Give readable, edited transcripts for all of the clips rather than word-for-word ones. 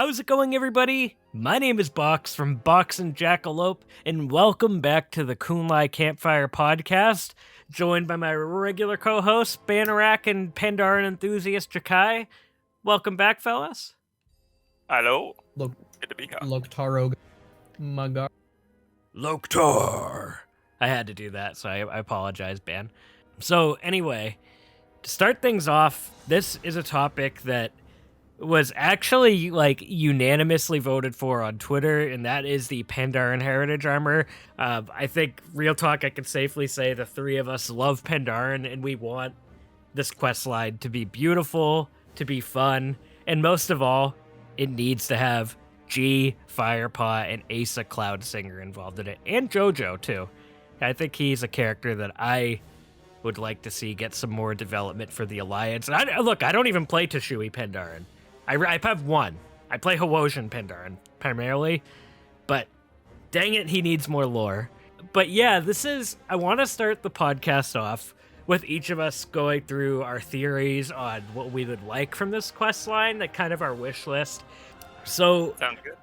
How's it going, everybody? My name is Box from Box and Jackalope, and welcome back to the Kun-Lai Campfire podcast, joined by my regular co-hosts, Banarak and Pandaren enthusiast Jakai. Welcome back, fellas. Hello. Look, Good to be here. Loktaro, Magar. Loktar. I had to do that, so I apologize, Ban. So anyway, to start things off, this is a topic that was actually unanimously voted for on Twitter, and that is the Pandaren Heritage armor. I think, real talk, I can safely say the three of us love Pandaren, and we want this questline to be beautiful, to be fun, and most of all, it needs to have G, Firepaw, and Asa Cloudsinger involved in it, and JoJo too. I think he's a character that I would like to see get some more development for the Alliance. And I don't even play Teshui Pandaren. I have one. I play Hawosian Pandaren primarily, but dang it, he needs more lore. But yeah, I want to start the podcast off with each of us going through our theories on what we would like from this quest line, like kind of our wish list. So Sounds good.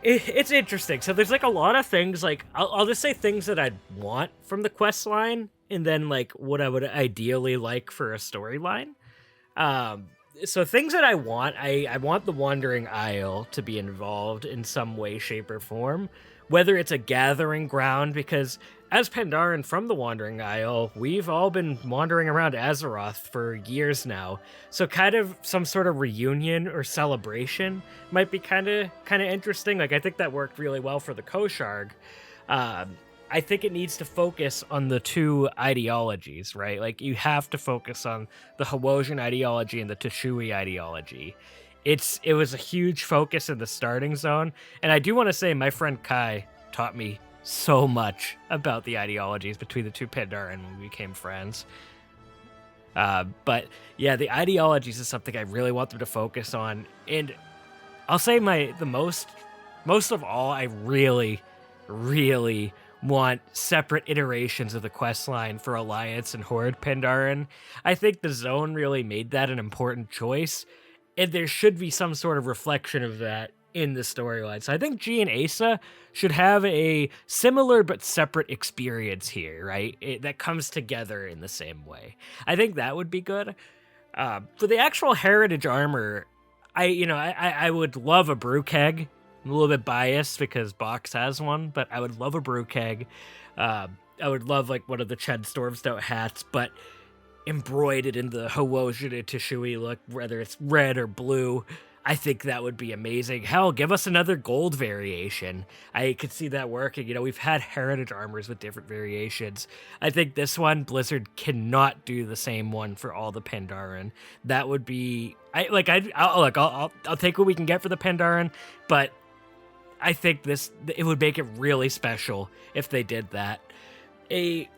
it's interesting. So there's like a lot of things, like I'll just say things that I'd want from the quest line, and then like what I would ideally like for a storyline. So things that I want the Wandering Isle to be involved in some way, shape, or form, whether it's a gathering ground, because as Pandaren from the Wandering Isle, we've all been wandering around Azeroth for years now. So kind of some sort of reunion or celebration might be kind of interesting. Like, I think that worked really well for the Kosharg. I think it needs to focus on the two ideologies, right? Like, you have to focus on the Hawosian ideology and the Teshui ideology. It was a huge focus in the starting zone, and I do want to say my friend Kai taught me so much about the ideologies between the two Pandaren when we became friends. But yeah, the ideologies is something I really want them to focus on, and I'll say most of all, I really want separate iterations of the questline for Alliance and Horde Pandaren. I think the zone really made that an important choice, and there should be some sort of reflection of that in the storyline. So I think G and Asa should have a similar but separate experience here, right? That comes together in the same way. I think that would be good. For the actual Heritage armor, I would love a brew keg. I'm a little bit biased because Box has one, but I would love a brew keg. I would love like one of the Chen Stormstout hats, but embroidered in the Hawosian and Teshui look, whether it's red or blue. I think that would be amazing. Hell, give us another gold variation. I could see that working. We've had Heritage armors with different variations. I think this one, Blizzard cannot do the same one for all the Pandaren. That would be... I'll take what we can get for the Pandaren, but I think it would make it really special if they did that. I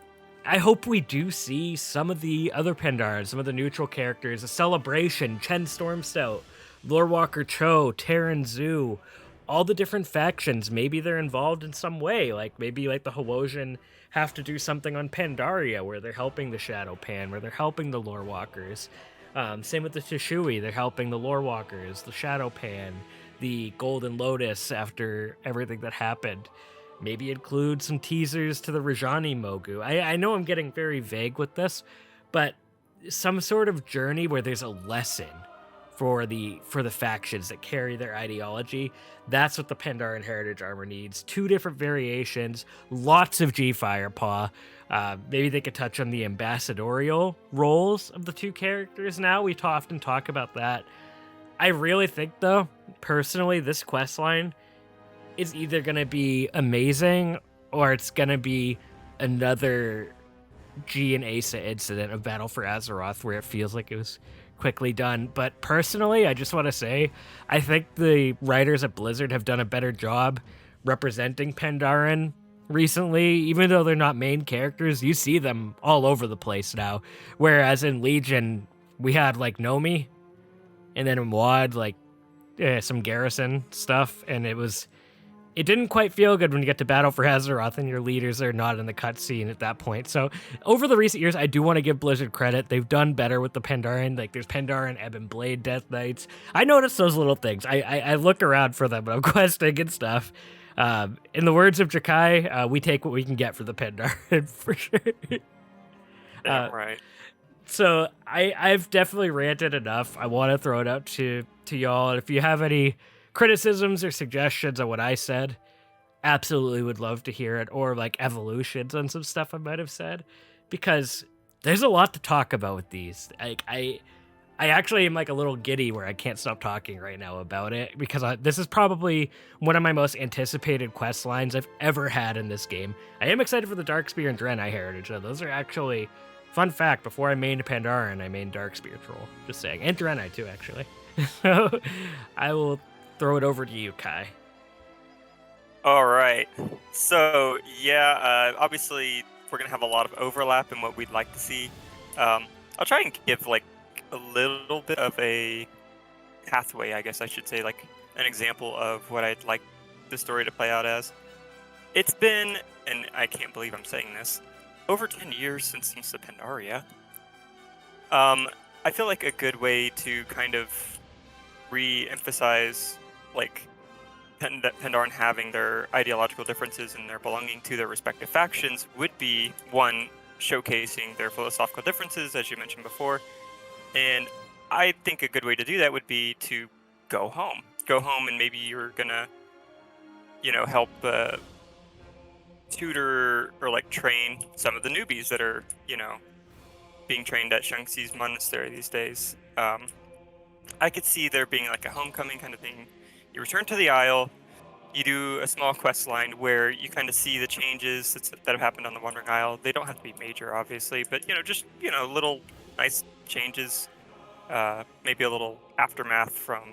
hope we do see some of the other Pandaren, some of the neutral characters, a celebration, Chen Stormstout, Lorewalker Cho, Trin and Su, all the different factions. Maybe they're involved in some way. Like maybe like the Hawosian have to do something on Pandaria where they're helping the Shadow Pan, where they're helping the Lorewalkers. Same with the Teshui, they're helping the Lorewalkers, the Shadow Pan, the Golden Lotus after everything that happened. Maybe include some teasers to the Rajani Mogu. I know I'm getting very vague with this, but some sort of journey where there's a lesson for the factions that carry their ideology. That's what the Pandaren Heritage armor needs. 2 different variations, lots of G Firepaw. Maybe they could touch on the ambassadorial roles of the 2 characters now. We often talk about that. I really think, though, personally, this questline is either going to be amazing or it's going to be another G and Asa incident of Battle for Azeroth where it feels like it was quickly done. But personally, I just want to say, I think the writers at Blizzard have done a better job representing Pandaren recently. Even though they're not main characters, you see them all over the place now. Whereas in Legion, we had like Nomi, and then in WoD, like some Garrison stuff, and it it didn't quite feel good when you get to battle for Azeroth and your leaders are not in the cutscene at that point. So over the recent years, I do want to give Blizzard credit. They've done better with the Pandaren. Like there's Pandaren, Ebon Blade, Death Knights. I notice those little things. I look around for them when I'm questing and stuff. In the words of Jakai, we take what we can get for the Pandaren for sure. Damn right. So I've definitely ranted enough. I want to throw it out to y'all. If you have any criticisms or suggestions on what I said, absolutely would love to hear it, or like evolutions on some stuff I might have said, because there's a lot to talk about with these. Like I actually am like a little giddy where I can't stop talking right now about it, because this is probably one of my most anticipated quest lines I've ever had in this game. I am excited for the Darkspear and Trin Heritage, though. Those are actually, fun fact, before I mained Pandaren, I mained Darkspear Troll. Just saying. And Trin too, actually. So I will throw it over to you, Kai. All right. So, yeah, obviously, we're going to have a lot of overlap in what we'd like to see. I'll try and give, like, a little bit of a pathway, I guess I should say, like, an example of what I'd like the story to play out as. It's been, and I can't believe I'm saying this, over 10 years since the Pandaria. I feel like a good way to kind of re-emphasize, like, Pandaren having their ideological differences and their belonging to their respective factions would be, one, showcasing their philosophical differences, as you mentioned before. And I think a good way to do that would be to go home. Go home, and maybe you're gonna, help tutor or like train some of the newbies that are, being trained at Shang-Chi's monastery these days. I could see there being like a homecoming kind of thing. You return to the Isle, you do a small quest line where you kind of see the changes that have happened on the Wandering Isle. They don't have to be major, obviously, but, just, little nice changes. Maybe a little aftermath from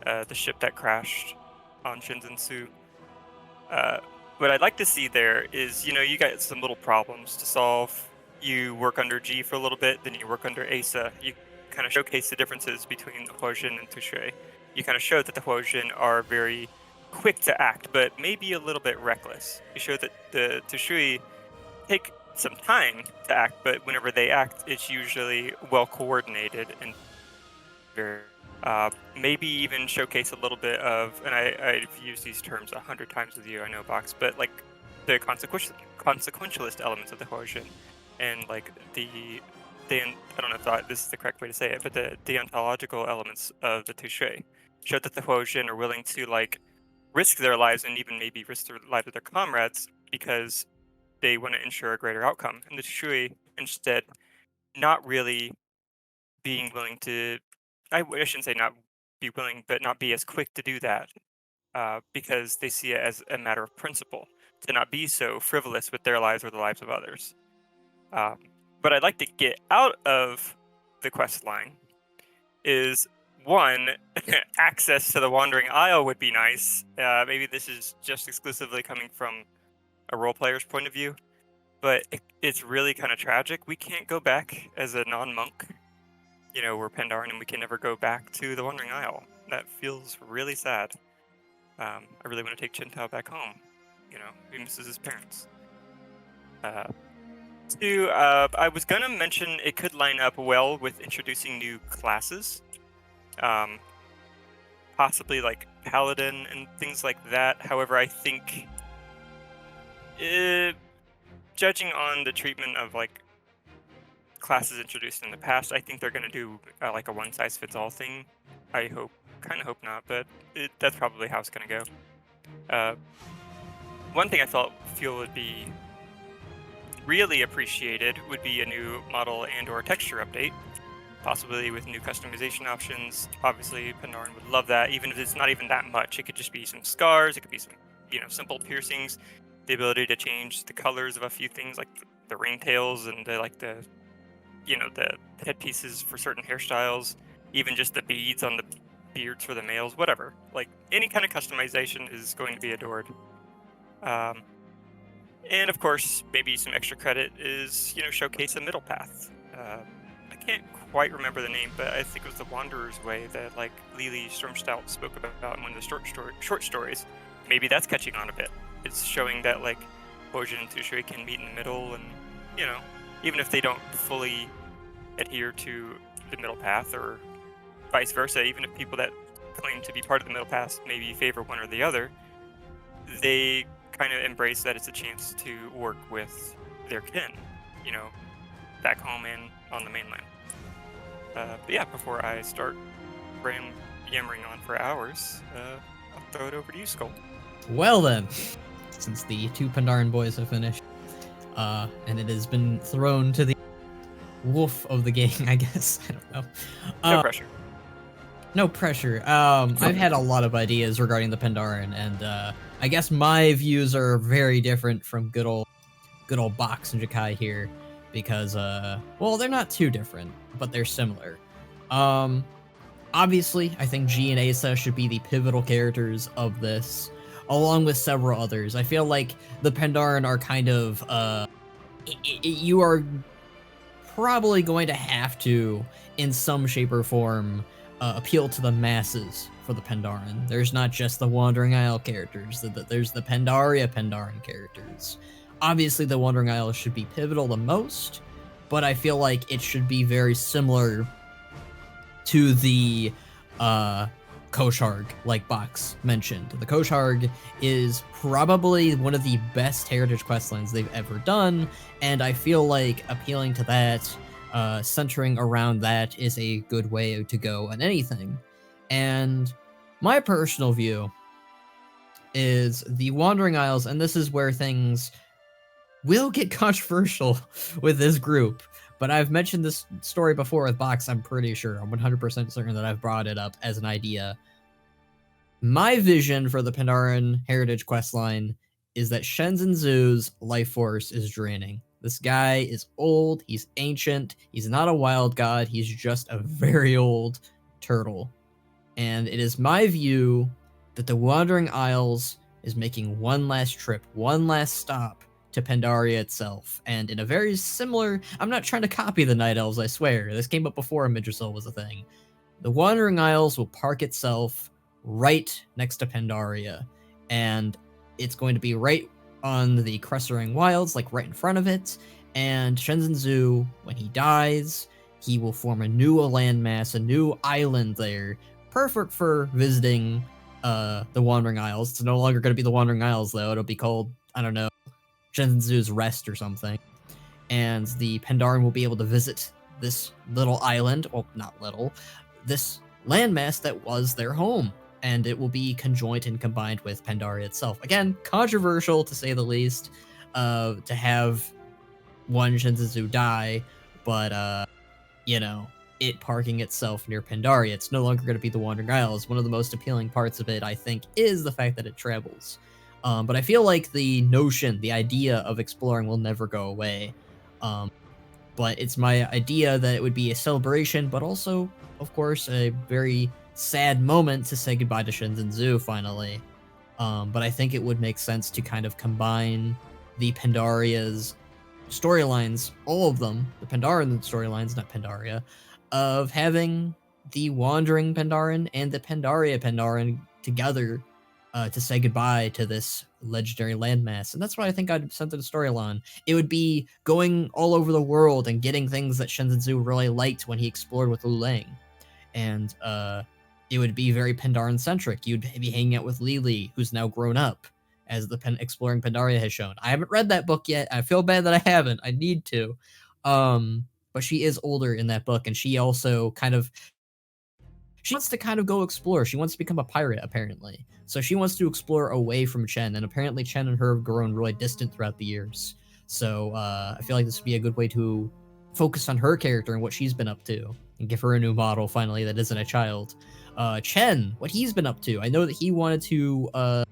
the ship that crashed on Trin and Su. What I'd like to see there is, you got some little problems to solve. You work under G for a little bit, then you work under Asa. You kind of showcase the differences between the Huojin and Tushui. You kind of show that the Huojin are very quick to act, but maybe a little bit reckless. You show that the Tushui take some time to act, but whenever they act, it's usually well coordinated and very. Maybe even showcase a little bit of, and I've used these terms 100 times with you, I know, Box, but like the consequentialist elements of the Huojin, and like I don't know if this is the correct way to say it, but the deontological elements of the Tushui show that the Huojin are willing to like risk their lives and even maybe risk the lives of their comrades because they want to ensure a greater outcome. And the Tushui instead not really being willing to, I shouldn't say not be willing, but not be as quick to do that because they see it as a matter of principle, to not be so frivolous with their lives or the lives of others. What I'd like to get out of the quest line is, one, access to the Wandering Isle would be nice. Maybe this is just exclusively coming from a role player's point of view, but it's really kind of tragic. We can't go back as a non-monk. We're Pandaren and we can never go back to the Wandering Isle. That feels really sad. I really want to take Qin Tao back home. He misses his parents. Two, I was going to mention it could line up well with introducing new classes. Possibly like Paladin and things like that. However, I think judging on the treatment of like classes introduced in the past, I think they're going to do like a one-size-fits-all thing. I kind of hope not, but that's probably how it's going to go. One thing I feel would be really appreciated would be a new model and or texture update, possibly with new customization options. Obviously, Pandaren would love that, even if it's not even that much. It could just be some scars, it could be some, simple piercings, the ability to change the colors of a few things like the ringtails and the headpieces for certain hairstyles, even just the beads on the beards for the males, whatever. Like, any kind of customization is going to be adored. And of course, maybe some extra credit is, showcase a middle path. I can't quite remember the name, but I think it was the Wanderer's Way that, like, Lili Stromstout spoke about in one of the short stories. maybe that's catching on a bit. It's showing that like Bojin and Sushui can meet in the middle, and you know, even if they don't fully adhere to the middle path, or vice versa, even if people that claim to be part of the middle path maybe favor one or the other, they kind of embrace that it's a chance to work with their kin, you know, back home and on the mainland. But yeah, before I start yammering on for hours, I'll throw it over to you, Skull. Well then, since the 2 Pandaren boys have finished, and it has been thrown to the wolf of the gang, I guess. I don't know. No pressure. No pressure. I've had a lot of ideas regarding the Pandaren, and I guess my views are very different from good old Box and Jakai here, because well, they're not too different, but they're similar. Obviously, I think G and Asa should be the pivotal characters of this, along with several others. I feel like the Pandaren are kind of you are probably going to have to, in some shape or form, appeal to the masses for the Pandaren. There's not just the Wandering Isle characters, there's the Pandaren characters. Obviously, the Wandering Isle should be pivotal the most, but I feel like it should be very similar to the Kosharg, like Box mentioned. The Kosharg is probably one of the best heritage questlines they've ever done, and I feel like appealing to that, centering around that, is a good way to go on anything. And my personal view is the Wandering Isles, and this is where things will get controversial with this group, but I've mentioned this story before with Box, I'm pretty sure. I'm 100% certain that I've brought it up as an idea. My vision for the Pandaren Heritage questline is that Shenzhen Zu's life force is draining. This guy is old, he's ancient, he's not a wild god, he's just a very old turtle. And it is my view that the Wandering Isles is making one last trip, one last stop to Pandaria itself, and in a very similar... I'm not trying to copy the Night Elves, I swear. This came up before Midrisil was a thing. The Wandering Isles will park itself right next to Pandaria, and it's going to be right on the Cressering Wilds, like right in front of it, and Shenzhen Zu, when he dies, he will form a new landmass, a new island there, perfect for visiting the Wandering Isles. It's no longer going to be the Wandering Isles, though. It'll be called, I don't know, Shenzhen Zu's Rest or something. And the Pandaren will be able to visit this little island, well, not little, this landmass that was their home. And it will be conjoined and combined with Pandaria itself. Again, controversial to say the least, to have one Shenzhen Zu die, but, you know, it parking itself near Pandaria. It's no longer going to be the Wandering Isles. One of the most appealing parts of it, I think, is the fact that it travels. But I feel like the notion, the idea of exploring will never go away. But it's my idea that it would be a celebration, but also, of course, a very sad moment to say goodbye to Shenzhen Zu, finally. But I think it would make sense to kind of combine the Pandaria's storylines, all of them, the Pandaren storylines, not Pandaria, of having the Wandering Pandaren and the Pandaria Pandaren together to say goodbye to this legendary landmass. And that's what I think I'd center the story on. It would be going all over the world and getting things that Shenzhen Zu really liked when he explored with Lu Lang. And it would be very Pandaren-centric. You'd be hanging out with Lili, who's now grown up, as the Exploring Pandaria has shown. I haven't read that book yet. I feel bad that I haven't. I need to. But she is older in that book, and she also kind of... She wants to kind of go explore. She wants to become a pirate, apparently. So she wants to explore away from Chen, and apparently Chen and her have grown really distant throughout the years. So I feel like this would be a good way to focus on her character and what she's been up to, and give her a new model, finally, that isn't a child. Chen, what he's been up to. I know that he wanted to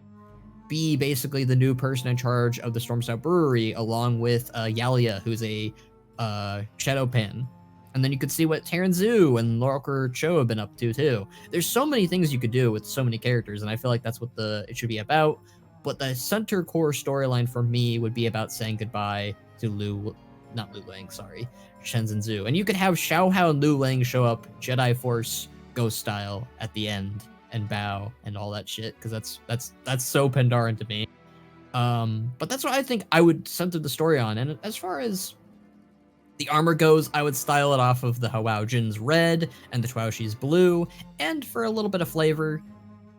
be basically the new person in charge of the Stormstout Brewery, along with Yalia, who's a Shadowpan. And then you could see what Trin and Su and Lorker Cho have been up to, too. There's so many things you could do with so many characters, and I feel like that's what it should be about. But the center core storyline for me would be about saying goodbye to Shenzhen Zu. And you could have Xiao Hao and Lu Lang show up Jedi Force Ghost style at the end. and bow and all that shit, because that's so Pandaren to me. But that's what I think I would center the story on. And as far as the armor goes, I would style it off of the Hwaujin's red and the Twauxi's blue, and for a little bit of flavor,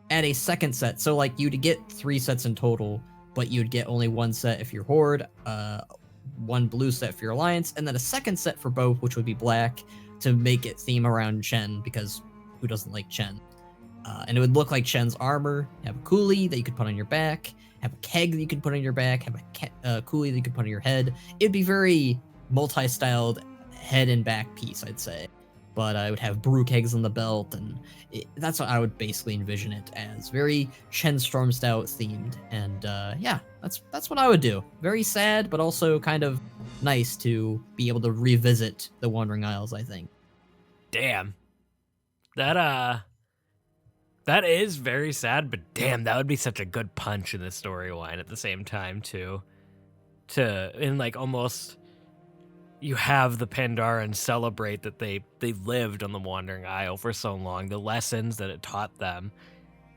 add a second set. So like you'd get 3 sets in total, but you'd get only 1 set if you're Horde, 1 blue set for your Alliance, and then a second set for both, which would be black, to make it theme around Chen, because who doesn't like Chen? And it would look like Chen's armor, have a coolie that you could put on your back, have a keg that you could put on your back, have a coolie that you could put on your head. It'd be very multi-styled head and back piece, I'd say. But I would have brew kegs on the belt, and that's what I would basically envision it as. Very Chen Storm Stout themed. And yeah, that's what I would do. Very sad, but also kind of nice to be able to revisit the Wandering Isles, I think. Damn. That is very sad, but damn, that would be such a good punch in the storyline at the same time, too. In like almost... You have the Pandaren celebrate that they lived on the Wandering Isle for so long, the lessons that it taught them,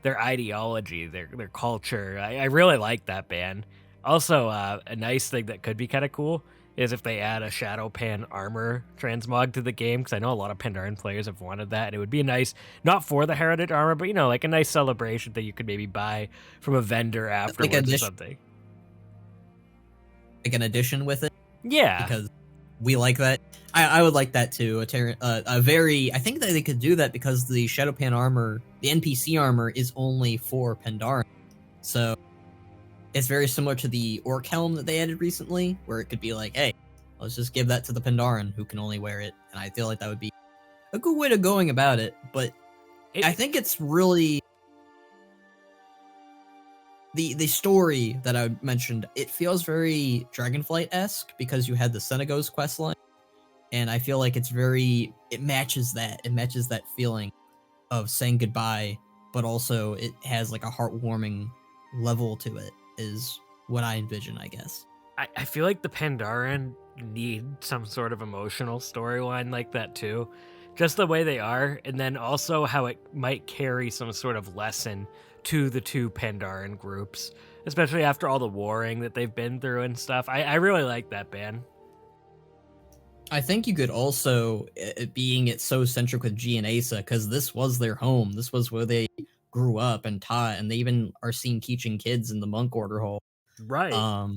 their ideology, their culture. I really like that band. Also, a nice thing that could be kind of cool is if they add a Shadow Pan armor transmog to the game, because I know a lot of Pandaren players have wanted that, and it would be a nice, not for the Heritage armor, but, you know, like a nice celebration that you could maybe buy from a vendor afterwards or something. Like an addition with it? Yeah. Because we like that. I would like that too. I think that they could do that because the Shadowpan armor, the NPC armor, is only for Pandaren. So it's very similar to the Orc helm that they added recently, where it could be like, hey, let's just give that to the Pandaren who can only wear it. And I feel like that would be a good way to going about it. But I think it's really the story that I mentioned. It feels very Dragonflight-esque because you had the Senegos questline, and I feel like it matches that. It matches that feeling of saying goodbye, but also it has like a heartwarming level to it, is what I envision, I guess. I feel like the Pandaren need some sort of emotional storyline like that too. Just the way they are, and then also how it might carry some sort of lesson to the 2 Pandaren groups, especially after all the warring that they've been through and stuff. I really like that band. I think you could also, being it so centric with G and Asa, because this was their home. This was where they grew up and taught, and they even are seen teaching kids in the monk order hall. Right.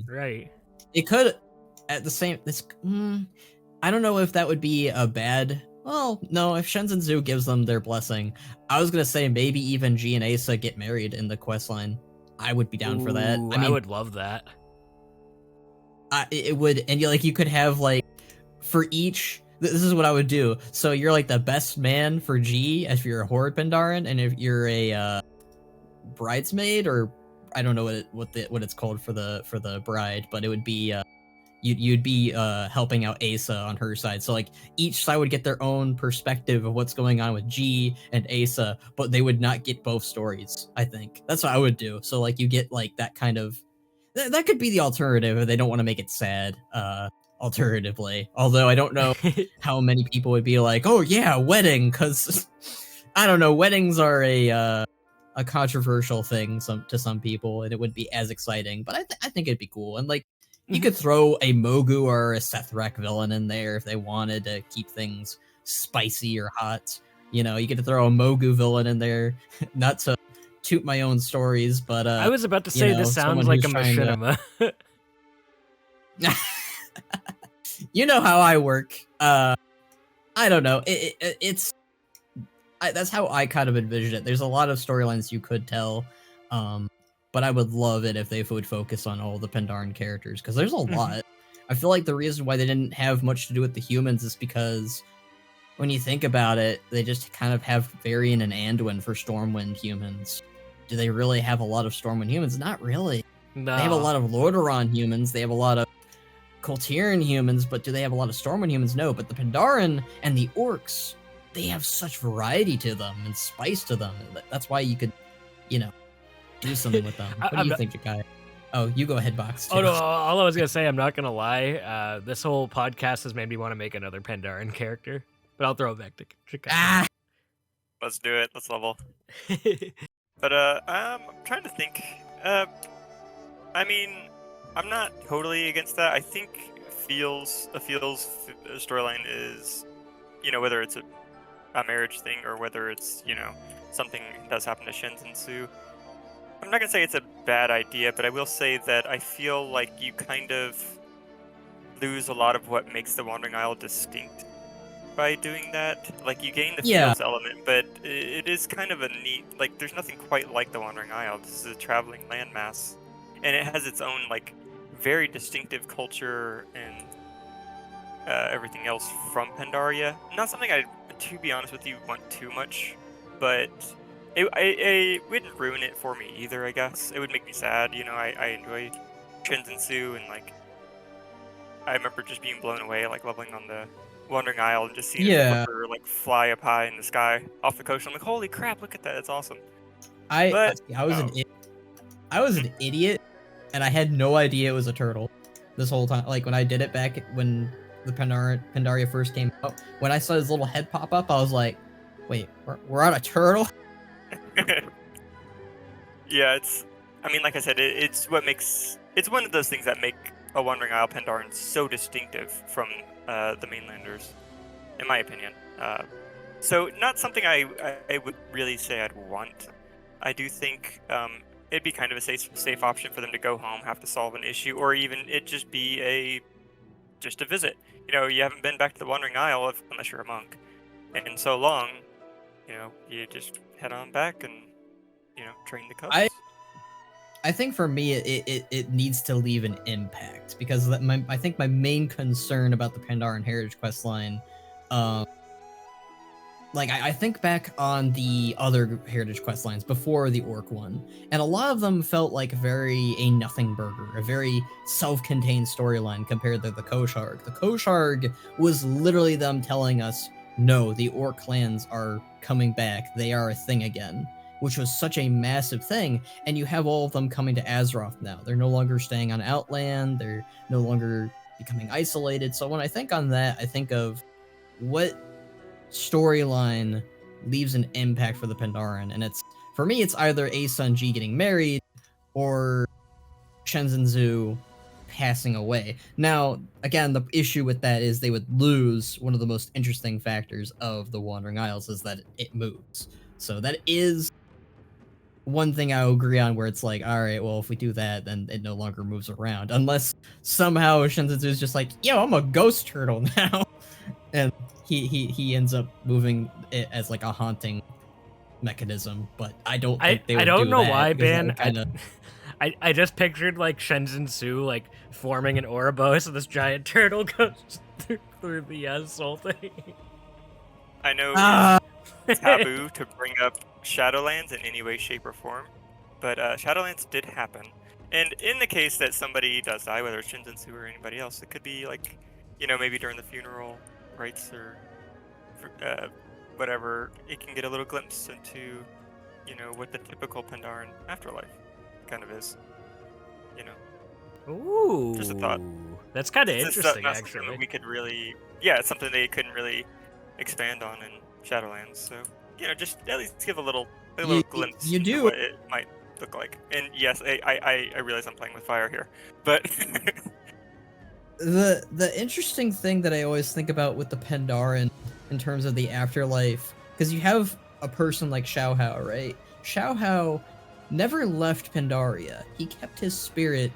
Right. It could, at the same, I don't know if that would be a bad. Well, no, if Shenzhen Zhu gives them their blessing, I was gonna say maybe even G and Asa get married in the questline. I would be down for that. I mean, I would love that. It would, and you could have like, for each, this is what I would do. So you're like the best man for G if you're a Horde Pandaren, and if you're a bridesmaid, or I don't know what it's called for the bride, but it would be you'd be helping out Asa on her side. So like each side would get their own perspective of what's going on with G and Asa, but they would not get both stories. I think that's what I would do. So like you get like that kind of that could be the alternative if they don't want to make it sad. Alternatively, although I don't know how many people would be like, oh yeah, wedding, because I don't know, weddings are a controversial thing to some people, and it wouldn't be as exciting, but I think it'd be cool. And like you could throw a Mogu or a Sethrak villain in there if they wanted to keep things spicy or hot. You know, you could throw a Mogu villain in there, not to toot my own stories, but I was about to say this sounds like a machinima. You know how I work. I don't know. That's how I kind of envision it. There's a lot of storylines you could tell, but I would love it if they would focus on all the Pandaren characters, because there's a lot. I feel like the reason why they didn't have much to do with the humans is because when you think about it, they just kind of have Varian and Anduin for Stormwind humans. Do they really have a lot of Stormwind humans? Not really. No. They have a lot of Lordaeron humans. They have a lot of Koltiran humans, but do they have a lot of Stormwind humans? No, but the Pandaren and the Orcs, they have such variety to them and spice to them. That's why you could, do something with them. What do you think, Jakai? Oh, you go ahead, Box. Oh, no, all I was going to say, I'm not going to lie, this whole podcast has made me want to make another Pandaren character, but I'll throw it back to Jakai. Let's do it. Let's level. But I'm trying to think. I mean, I'm not totally against that. I think feels storyline is, whether it's a marriage thing or whether it's something does happen to Shen and Su. I'm not gonna say it's a bad idea, but I will say that I feel like you kind of lose a lot of what makes the Wandering Isle distinct by doing that. Like, you gain the Yeah. feels element, but it is kind of a neat, like, there's nothing quite like the Wandering Isle. This is a traveling landmass, and it has its own, like, very distinctive culture and everything else from Pandaria. Not something I, to be honest with you, want too much, but it wouldn't ruin it for me either, I guess. It would make me sad, I enjoy Trin and Su, and, like, I remember just being blown away, like, leveling on the Wandering Isle and just seeing Yeah. a flipper, like, fly up high in the sky off the coast. I'm like, holy crap, look at that, that's awesome. I But I was an idiot, and I had no idea it was a turtle this whole time. Like when I did it back when the Pandaria first came out, when I saw his little head pop up, I was like, "Wait, we're on a turtle?" yeah, I mean, like I said, it's one of those things that make a Wandering Isle Pandaren so distinctive from the mainlanders, in my opinion. So not something I would really say I'd want. I do think it'd be kind of a safe option for them to go home, have to solve an issue, or even it just be just a visit. You haven't been back to the Wandering Isle unless you're a monk, and in so long, you just head on back and train the cubs. I think for me, it needs to leave an impact, because I think my main concern about the Pandaren Heritage questline, like I think back on the other Heritage questlines before the Orc one, and a lot of them felt like a nothing burger, a very self-contained storyline compared to the Kosharg. The Kosharg was literally them telling us, no, the Orc clans are coming back, they are a thing again, which was such a massive thing, and you have all of them coming to Azeroth now. They're no longer staying on Outland, they're no longer becoming isolated. So when I think on that, I think of what storyline leaves an impact for the Pandaren, and for me, it's either A Sun G getting married or Shenzhen Zhu passing away. Now, again, the issue with that is they would lose one of the most interesting factors of the Wandering Isles, is that it moves. So that is one thing I agree on, where it's like, all right, well, if we do that, then it no longer moves around, unless somehow Shenzhen Zhu is just like, yo, I'm a ghost turtle now, and he ends up moving it as like a haunting mechanism. But I don't think they would do that. I don't know why, Ben. I just pictured like Shenzhen Su like forming an Ouroboros, and this giant turtle goes through the soul thing. I know it's taboo to bring up Shadowlands in any way, shape, or form, but Shadowlands did happen. And in the case that somebody does die, whether it's Shenzhen Su or anybody else, it could be like, maybe during the funeral rites or whatever, it can get a little glimpse into, what the typical Pandaren afterlife kind of is. Ooh, just a thought. That's kind of It's interesting, not actually. something that we could really, it's something they couldn't really expand on in Shadowlands. So, just at least give a little glimpse into what it might look like. And yes, I realize I'm playing with fire here, but the interesting thing that I always think about with the Pandaren in terms of the afterlife, because you have a person like Xiaohao, right? Xiaohao never left Pandaria. He kept his spirit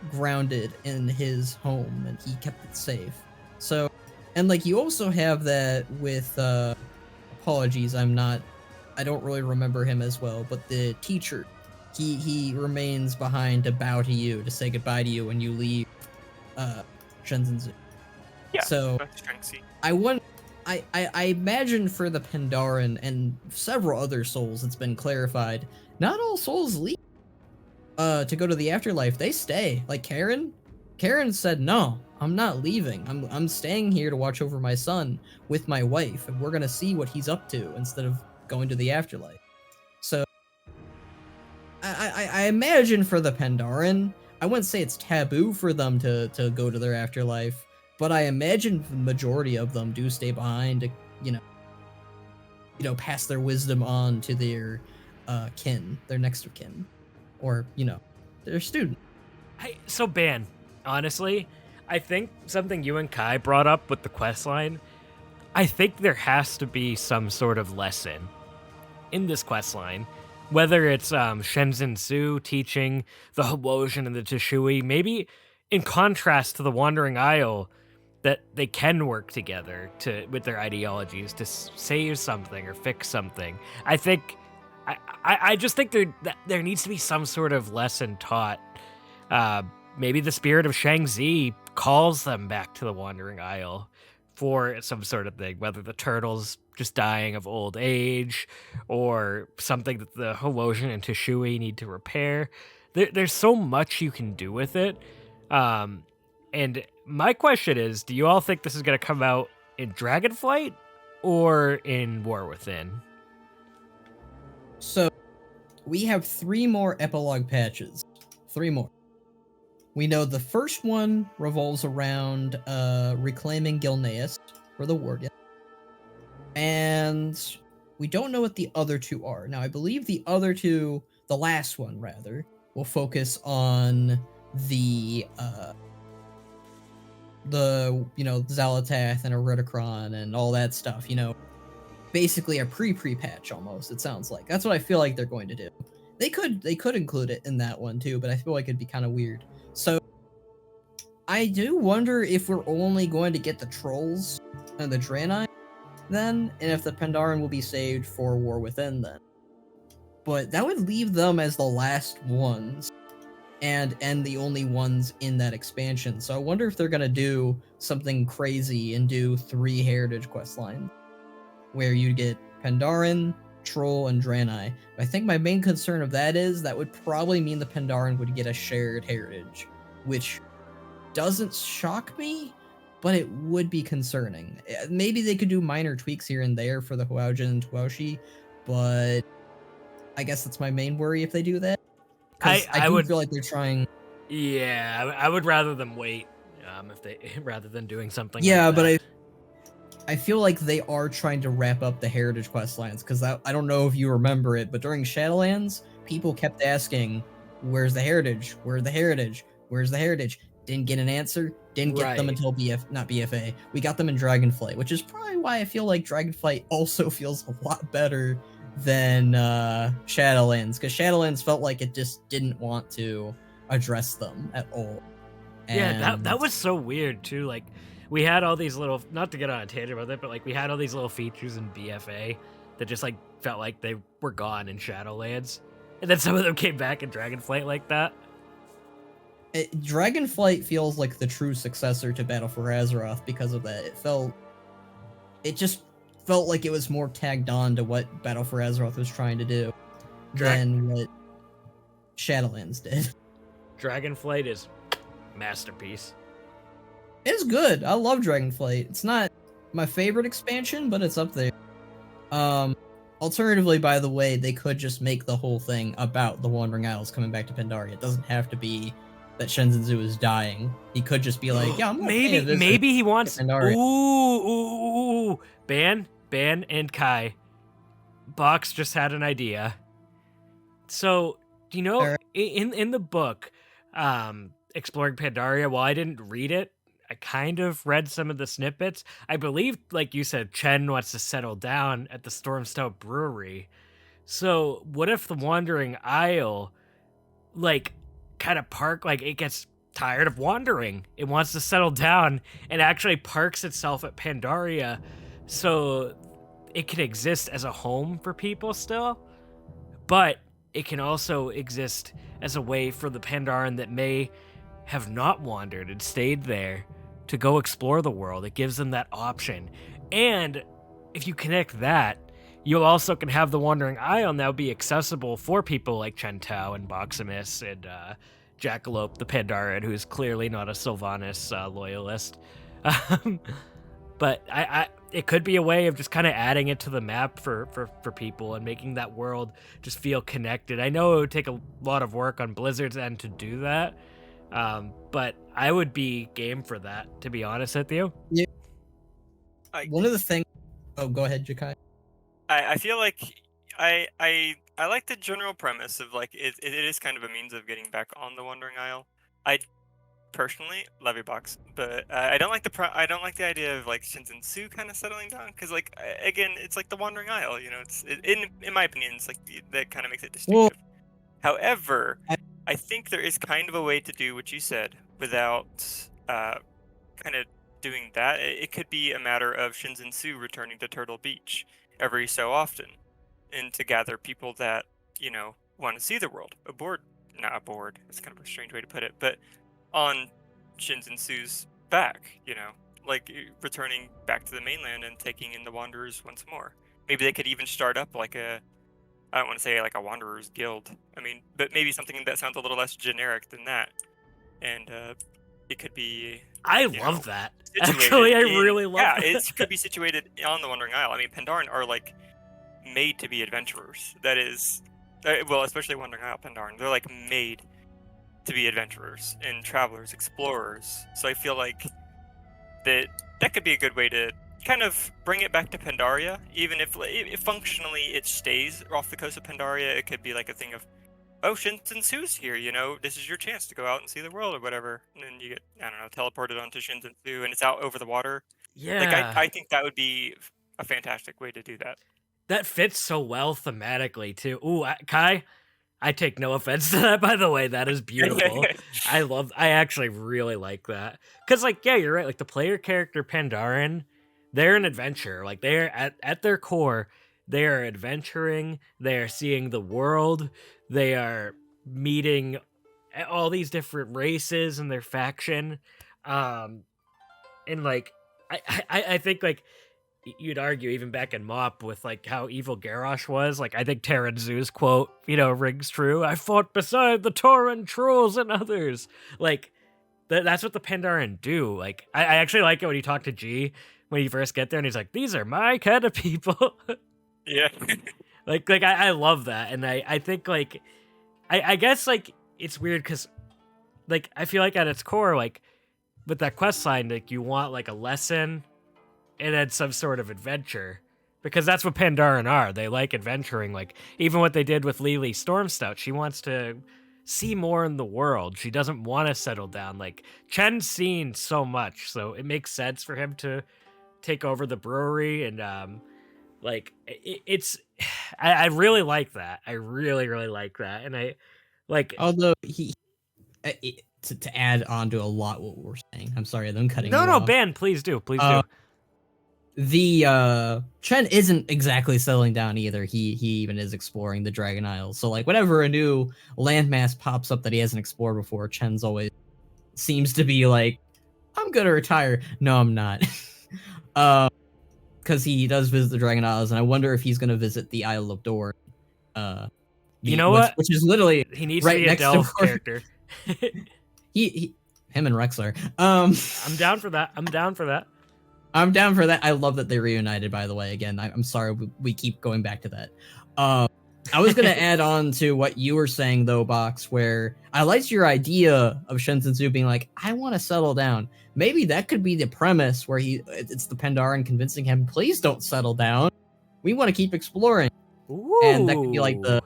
grounded in his home, and he kept it safe. So, and like you also have that with apologies, I don't really remember him as well, but the teacher, he remains behind to bow to you, to say goodbye to you when you leave Shenzhen Zhu. Yeah, so I imagine for the Pandaren and several other souls, it's been clarified, not all souls leave to go to the afterlife. They stay. Like Karen said, no, I'm not leaving. I'm staying here to watch over my son with my wife, and we're gonna see what he's up to instead of going to the afterlife. So I imagine for the Pandaren, I wouldn't say it's taboo for them to go to their afterlife, but I imagine the majority of them do stay behind to, pass their wisdom on to their kin, their next of kin, or their student. So Ban, honestly, I think something you and Kai brought up with the quest line, I think there has to be some sort of lesson in this quest line. Whether it's Shenzhen Su teaching the Hwojin and the Tishui, maybe in contrast to the Wandering Isle, that they can work together with their ideologies to save something or fix something. I think, I just think there needs to be some sort of lesson taught. Maybe the spirit of Shang-Zi calls them back to the Wandering Isle for some sort of thing, whether the turtle's just dying of old age or something that the Hwojin and Tishui need to repair. There's so much you can do with it. And my question is, do you all think this is going to come out in Dragonflight or in War Within? So, we have 3 more epilogue patches. 3 more. We know the first one revolves around reclaiming Gilneas for the Worgen. And we don't know what the other 2 are. Now, I believe the other 2, the last one rather, will focus on the Xalatath and Eridicron and all that stuff, basically a pre-patch almost, it sounds like. That's what I feel like they're going to do. They could include it in that one too, but I feel like it'd be kind of weird. So I do wonder if we're only going to get the trolls and the Draenei then, and if the Pandaren will be saved for War Within then. But that would leave them as the last ones and the only ones in that expansion. So I wonder if they're going to do something crazy and do 3 heritage quest lines where you get Pandaren, Troll, and Draenei. I think my main concern of that is that would probably mean the Pandaren would get a shared heritage, which doesn't shock me, but it would be concerning. Maybe they could do minor tweaks here and there for the Hwojin and Twoshi, but I guess that's my main worry if they do that. I would feel like they're trying. Yeah, I would rather them wait, if they rather than doing something. Yeah, like that. But I feel like they are trying to wrap up the heritage quest lines, because I don't know if you remember it, but during Shadowlands, people kept asking, "Where's the heritage? Where's the heritage? Where's the heritage?" Didn't get an answer. Didn't get them until not BFA. We got them in Dragonflight, which is probably why I feel like Dragonflight also feels a lot better than Shadowlands, because Shadowlands felt like it just didn't want to address them at all. And yeah, that was so weird too. Like, we had all these little, not to get on a tangent about it, but like we had all these little features in BFA that just like felt like they were gone in Shadowlands, and then some of them came back in Dragonflight like that. Dragonflight feels like the true successor to Battle for Azeroth because of that. It just felt like it was more tagged on to what Battle for Azeroth was trying to do than what Shadowlands did. Dragonflight is masterpiece. It's good. I love Dragonflight. It's not my favorite expansion, but it's up there. Alternatively, by the way, they could just make the whole thing about the Wandering Isles coming back to Pandaria. It doesn't have to be that Shenzhen Su is dying. He could just be like, yeah, maybe he wants. Ooh, Ban and Kai. Box just had an idea. So, in the book, Exploring Pandaria, while I didn't read it, I kind of read some of the snippets. I believe, like you said, Chen wants to settle down at the Stormstout Brewery. So, what if the Wandering Isle, kind of it gets tired of wandering. It wants to settle down and actually parks itself at Pandaria so it can exist as a home for people still, but it can also exist as a way for the Pandaren that may have not wandered and stayed there to go explore the world. It gives them that option. And if you connect that, you also can have the Wandering Isle now be accessible for people like Chen Tao and Boximus and Jackalope, the Pandaren, who is clearly not a Sylvanas loyalist. But it could be a way of just kind of adding it to the map for people and making that world just feel connected. I know it would take a lot of work on Blizzard's end to do that, but I would be game for that, to be honest with you. Yeah. One of the things... Oh, go ahead, Jakai. I feel like I like the general premise of like it is kind of a means of getting back on the Wandering Isle. I personally love your box, but I don't like I don't like the idea of like Shin and Su kind of settling down because like again it's like the Wandering Isle, you know. In my opinion, it's like that kind of makes it Well, distinctive. However, I- I think there is kind of a way to do what you said without kind of doing that. It could be a matter of Shin and Su returning to Turtle Beach every so often, and to gather people that you know want to see the world aboard, not aboard. It's kind of a strange way to put it, but on Shin and Su's back, you know, like returning back to the mainland and taking in the Wanderers once more. Maybe they could even start up like a, I don't want to say like a Wanderers Guild. I mean, but maybe something that sounds a little less generic than that. And it could be, I you know, love that. situated Actually, I in, really love yeah, that. it could be situated on the Wandering Isle. I mean, Pandaren are like made to be adventurers. That is, well, especially Wandering Isle Pandaren. They're like made to be adventurers and travelers, explorers. So I feel like that could be a good way to kind of bring it back to Pandaria, even if functionally it stays off the coast of Pandaria. It could be like a thing of, oh, Shin and Su's here, you know, this is your chance to go out and see the world or whatever, and then you get, I don't know, teleported onto Shin and Su, and it's out over the water. Like Yeah, I think that would be a fantastic way to do that. that fits so well thematically too. Ooh, Kai, I take no offense to that, by the way. That is beautiful. I actually really like that. Because, like, yeah, you're right. Like, the player character Pandaren, they're an adventurer. Like, they're at their core, they are adventuring, they are seeing the world, they are meeting all these different races and their faction. Um, and, like, I think, like, you'd argue even back in Mop with like how evil Garrosh was. Like I think Trin and Su's quote, rings true. I fought beside the Tauren trolls and others. Like that's what the Pandaren do. Like I actually like it when you talk to G when you first get there and he's like, "These are my kind of people." Yeah. I love that, and I think like I guess like it's weird because like I feel like at its core like with that quest line like you want like a lesson and then some sort of adventure. Because that's what Pandaren are. They like adventuring. Like, even what they did with Lily Stormstout, she wants to see more in the world. She doesn't want to settle down. Like, Chen's seen so much, so it makes sense for him to take over the brewery. And, it's. I really like that. I really, really like that. And I, like. although to add on to a lot what we're saying, I'm sorry, I'm cutting you No, off. Ben, please do. Please do. The Chen isn't exactly settling down either. He even is exploring the Dragon Isles. So like whenever a new landmass pops up that he hasn't explored before, Chen's always seems to be like, I'm gonna retire. No, I'm not. Because he does visit the Dragon Isles, and I wonder if he's gonna visit the Isle of Dorn. You know what? Which is literally He needs right to be a next Delph door. character. Him and Rexler. I'm down for that. I'm down for that. I'm down for that. I love that they reunited, by the way. Again, I'm sorry we keep going back to that. I was going to add on to what you were saying, though, Box, where I liked your idea of Shin and Su being like, I want to settle down. Maybe that could be the premise where it's the Pandaren convincing him, please don't settle down. We want to keep exploring. Ooh. And that could be like the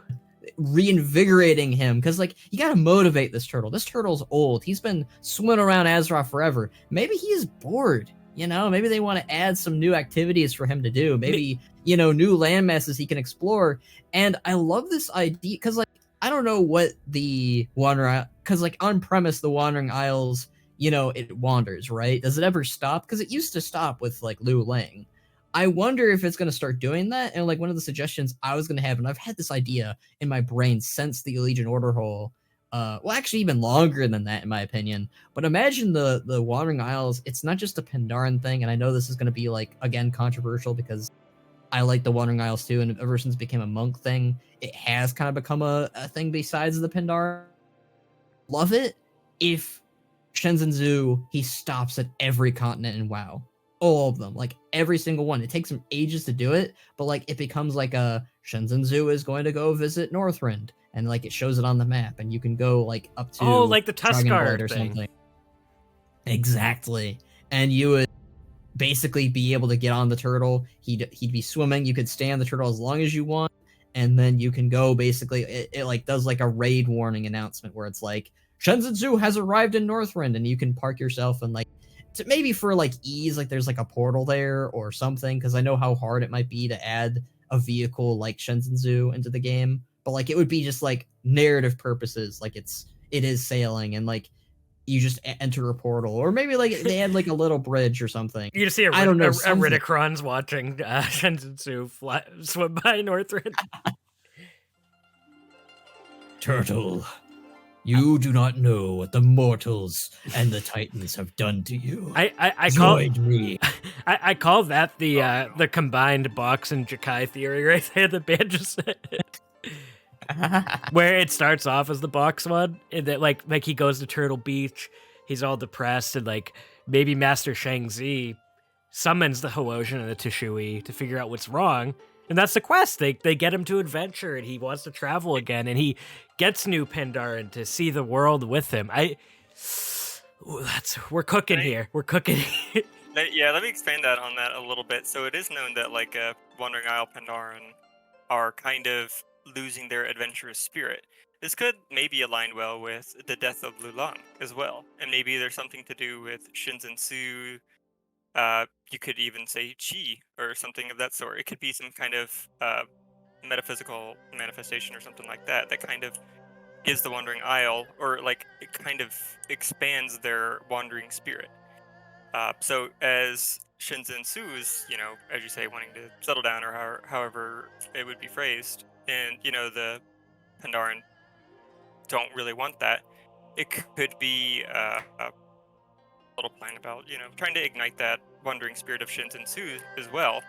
reinvigorating him, because like you got to motivate this turtle. This turtle's old. He's been swimming around Azeroth forever. Maybe he is bored. Maybe they want to add some new activities for him to do. Maybe, new land masses he can explore. And I love this idea because, like, I don't know what the Wandering... Because, like, on premise, the Wandering Isles, it wanders, right? Does it ever stop? Because it used to stop with, like, Lu Ling. I wonder if it's going to start doing that. And, like, one of the suggestions I was going to have, and I've had this idea in my brain since the Legion Order Hole, well, actually even longer than that, in my opinion. But imagine the Wandering Isles. It's not just a Pandaren thing, and I know this is going to be, like, again, controversial because I like the Wandering Isles too, and ever since it became a monk thing, it has kind of become a thing besides the Pandaren. Love it if Shin and Su, he stops at every continent in WoW. All of them, like every single one. It takes him ages to do it, but like it becomes like a Shin and Su is going to go visit Northrend. And like it shows it on the map, and you can go like up to like the Dragonflight Tuskar or thing. something. Exactly, and you would basically be able to get on the turtle. He'd be swimming. You could stay on the turtle as long as you want, and then you can go. Basically, it like does like a raid warning announcement where it's like Shenzhen has arrived in Northrend, and you can park yourself and like maybe for like ease, like there's like a portal there or something, because I know how hard it might be to add a vehicle like Shenzhen into the game, but like it would be just like narrative purposes, like it is sailing and like you just enter a portal, or maybe like they had like a little bridge or something. You just see I don't know, a Ridicron's watching Shenzhen swim by Northrend. Turtle, you do not know what the mortals and the titans have done to you. I call that the combined box and Jakai theory right there that Ben just said. Where it starts off as the box one, and that like he goes to Turtle Beach, he's all depressed, and like maybe Master Shang-Zi summons the Hoosian and the Tishui to figure out what's wrong, and that's the quest. They get him to adventure, and he wants to travel again, and he gets New Pandaren to see the world with him. We're cooking here. We're cooking. Yeah, let me expand on that a little bit. So it is known that like Wandering Isle Pandaren are kind of losing their adventurous spirit. This could maybe align well with the death of Lulang as well, and maybe there's something to do with Shinzen Su. You could even say Chi or something of that sort. It could be some kind of metaphysical manifestation or something like that that kind of gives the Wandering Isle, or like it kind of expands their wandering spirit. So as Shinzen Su is, as you say, wanting to settle down, or however it would be phrased, and the Pandaren don't really want that, it could be a little plan about trying to ignite that wandering spirit of Shinzen Su as well,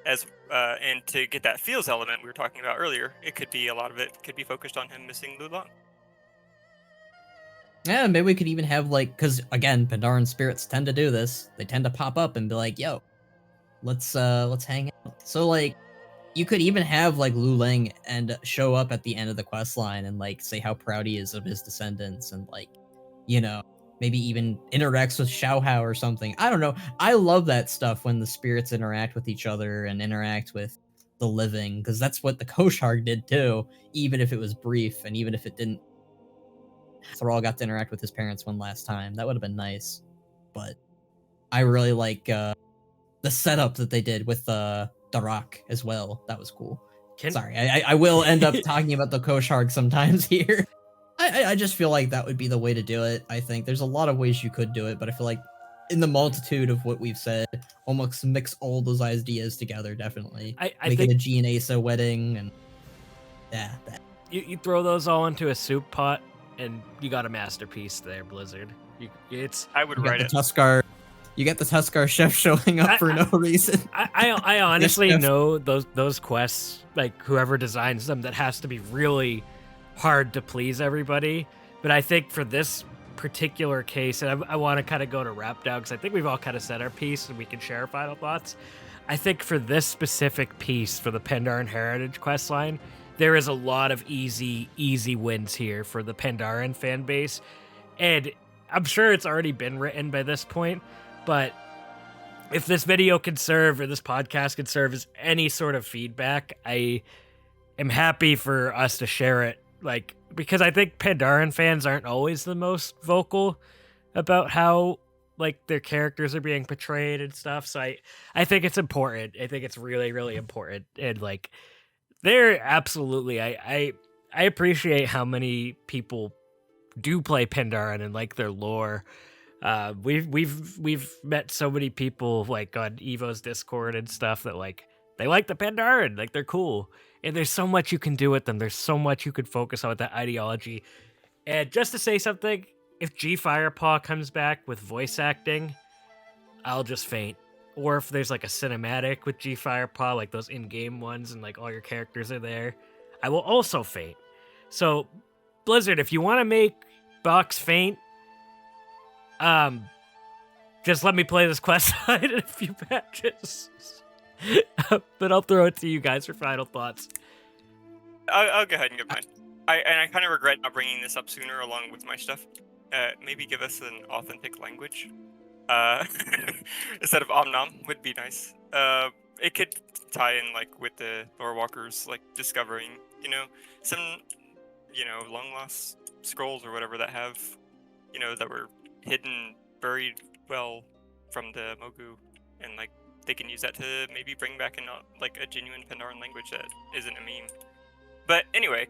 as and to get that feels element we were talking about earlier. It could be a lot of it could be focused on him missing Lulang. Yeah, maybe we could even have like, because again, Pandaren spirits tend to do this. They tend to pop up and be like, "Yo, let's hang out." So like, you could even have like Lulang and show up at the end of the quest line and like say how proud he is of his descendants, and like, maybe even interacts with Xiaohao or something. I don't know. I love that stuff when the spirits interact with each other and interact with the living, because that's what the Koshar did too, even if it was brief and even if it didn't. Thrall got to interact with his parents one last time. That would have been nice. But I really like the setup that they did with Darak as well. That was cool. Sorry, I will end up talking about the Koshar sometimes here. I just feel like that would be the way to do it. I think there's a lot of ways you could do it, but I feel like in the multitude of what we've said, almost mix all those ideas together, definitely. I Make think it a G and Asa wedding, and yeah. You throw those all into a soup pot, and you got a masterpiece there, Blizzard. I would write it. You get the Tuskar chef showing up for no reason. I honestly know those quests, like whoever designs them, that has to be really hard to please everybody. But I think for this particular case, and I want to kind of go to wrap down, because I think we've all kind of said our piece and we can share our final thoughts. I think for this specific piece, for the Pandaren Heritage questline, there is a lot of easy wins here for the Pandaren fan base. And I'm sure it's already been written by this point, but if this video can serve, or this podcast can serve as any sort of feedback, I am happy for us to share it. Like, because I think Pandaren fans aren't always the most vocal about how like their characters are being portrayed and stuff. So I think it's important. I think it's really, really important. And like, they're absolutely, I appreciate how many people do play Pandaren and like their lore. We've met so many people like on Evo's Discord and stuff that like they like the Pandaren, like they're cool. And there's so much you can do with them. There's so much you could focus on with that ideology. And just to say something, if G Firepaw comes back with voice acting, I'll just faint. Or if there's like a cinematic with G Firepaw, like those in-game ones, and like all your characters are there, I will also faint. So, Blizzard, if you want to make Box faint, just let me play this quest line in a few patches. But I'll throw it to you guys for final thoughts. I'll go ahead and give mine. I kind of regret not bringing this up sooner along with my stuff. Maybe give us an authentic language instead of Om Nom would be nice. It could tie in like with the lore walkers like discovering, some, long lost scrolls or whatever that have, that were hidden, buried well from the Mogu, and like they can use that to maybe bring back like a genuine Pandaren language that isn't a meme. But anyway,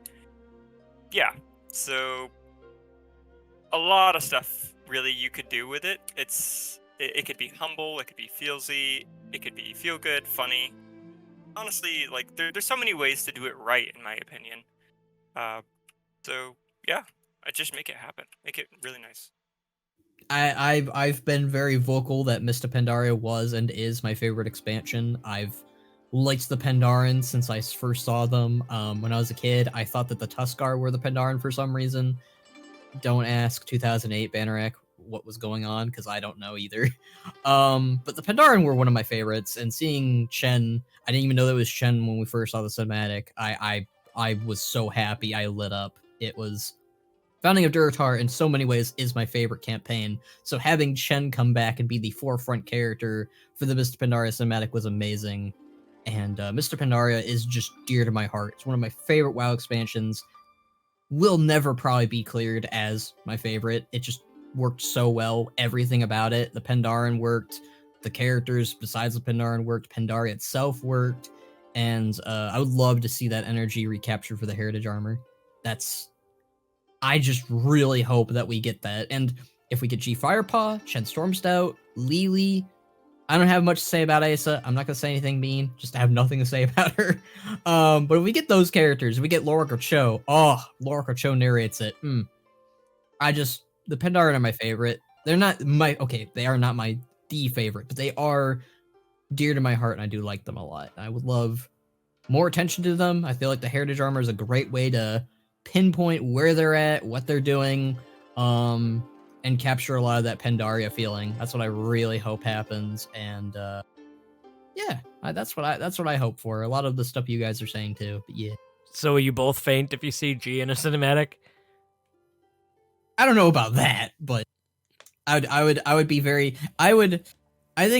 yeah. So a lot of stuff really you could do with it. It could be humble, it could be feelsy, it could be feel good, funny. Honestly, like there's so many ways to do it right, in my opinion. So yeah, I just make it happen. Make it really nice. I've been very vocal that Mista Pandaria was and is my favorite expansion. I've liked the Pandaren since I first saw them. When I was a kid, I thought that the Tuskar were the Pandaren for some reason. Don't ask 2008 Bannerack what was going on, because I don't know either. But the Pandaren were one of my favorites, and seeing Chen, I didn't even know that was Chen when we first saw the cinematic. I was so happy. I lit up. It was Founding of Durotar in so many ways is my favorite campaign, so having Chen come back and be the forefront character for the Mr. Pandaria cinematic was amazing. And Mr. Pandaria is just dear to my heart. It's one of my favorite WoW expansions. Will never probably be cleared as my favorite. It just worked so well. Everything about it. The Pandaren worked. The characters besides the Pandaren worked. Pandaria itself worked. And I would love to see that energy recaptured for the Heritage armor. I just really hope that we get that. And if we get G Firepaw, Shen Stormstout, Lily, I don't have much to say about Asa. I'm not going to say anything mean, just I have nothing to say about her. But if we get those characters, if we get Lorica Cho, Lorica Cho narrates it. The Pandaren are my favorite. They are not the favorite, but they are dear to my heart, and I do like them a lot. I would love more attention to them. I feel like the Heritage armor is a great way to pinpoint where they're at, what they're doing, and capture a lot of that Pandaria feeling. That's what I really hope happens, and that's what I hope for. A lot of the stuff you guys are saying too, but yeah. So will you both faint if you see G in a cinematic? I don't know about that, but I think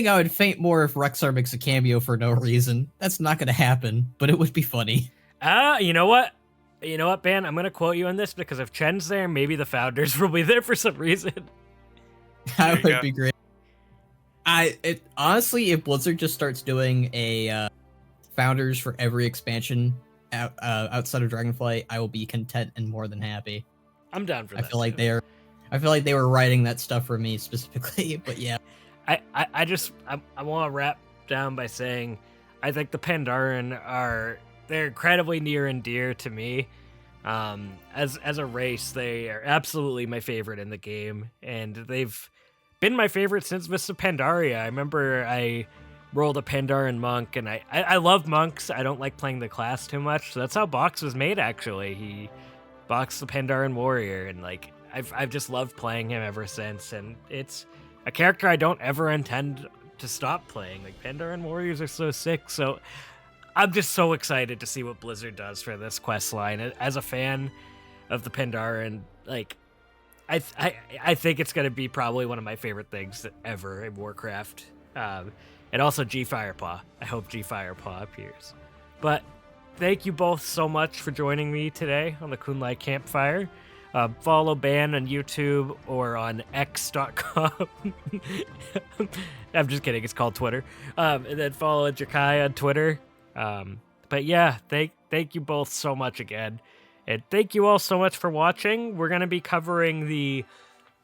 I would faint more if Rexar makes a cameo for no reason. That's not gonna happen, but it would be funny. You know what? You know what, Ben? I'm going to quote you on this, because if Chen's there, maybe the Founders will be there for some reason. That would be great. Honestly, if Blizzard just starts doing a Founders for every expansion outside of Dragonflight, I will be content and more than happy. I'm down for that. I feel like they were writing that stuff for me specifically, but yeah. I want to wrap down by saying I think the Pandaren they're incredibly near and dear to me. As a race, they are absolutely my favorite in the game, and they've been my favorite since Mists of Pandaria. I remember I rolled a Pandaren monk, and I love monks. I don't like playing the class too much, so that's how Box was made, actually. He boxed the Pandaren warrior, and like I've just loved playing him ever since, and it's a character I don't ever intend to stop playing. Like, Pandaren warriors are so sick, so I'm just so excited to see what Blizzard does for this quest line. As a fan of the Pandaren, like, I think it's going to be probably one of my favorite things ever in Warcraft. And also G Firepaw. I hope G Firepaw appears. But thank you both so much for joining me today on the Kun-Lai Campfire. Follow Ban on YouTube or on x.com. I'm just kidding. It's called Twitter. And then follow Jakai on Twitter. But yeah, thank you both so much again. And thank you all so much for watching. We're going to be covering the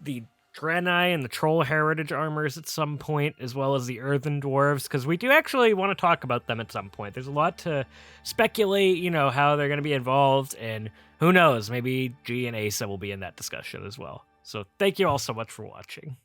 Draenei and the Troll Heritage armors at some point, as well as the Earthen Dwarves, because we do actually want to talk about them at some point. There's a lot to speculate, how they're going to be involved, and who knows, maybe G and Asa will be in that discussion as well. So thank you all so much for watching.